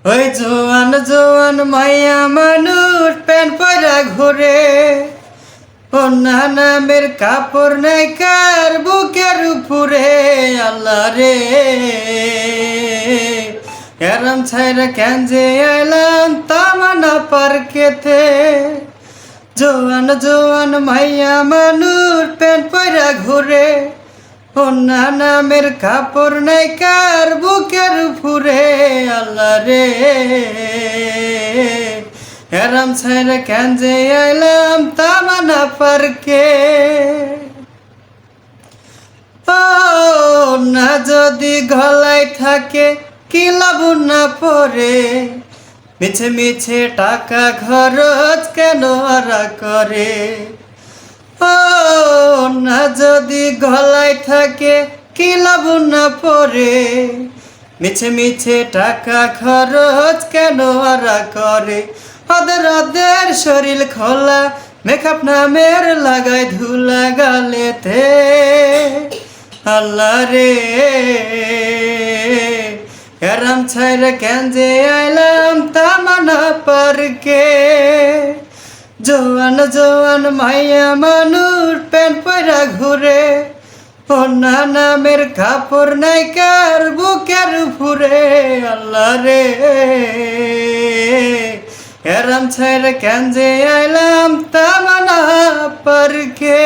ওই জোয়ান জোয়ান মাইয়া মানুষ প্যান্ট পরা ঘুরে, অন্যা নামের কাপড় নাই কার বুকের উপরে। আল্লাহ রে, এরম ছাইরা কেন যে আইলাম তামানা পার্কেতে। জোয়ান জোয়ান মাইয়া মানুষ প্যান্ট পরা ঘুরে, অন্যা নামের কাপড় নাই কার বুকের উপরে। আল্লাহ রে, এরম ছাইরা কেন যে আইলাম তামানা পার্কে। ও না যদি গলায় থাকে কি লাভ না পরে, মিছে মিছে টাকা খরচ কেন ওরা করে। ও না যদি গলায় থাকে কি লাভ না পরে, মিছে মিছে টাকা খরচ কেন ওরা করে। ওদের ওদের শরীর খোলা মেকআপ নামের লাগায় ধুলা গালেতে। আল্লাহ রে, এরম ছাইরা কেন যে আইলাম তামানা পার্কে। জোয়ান জোয়ান মাইয়া মানুষ প্যান্ট পরা ঘুরে, অন্যা নামের কাপড় নাই কার বুকের উপরে। আল্লাহ রে, এরম ছাইরা কেন যে আইলাম তামানা পার্কে।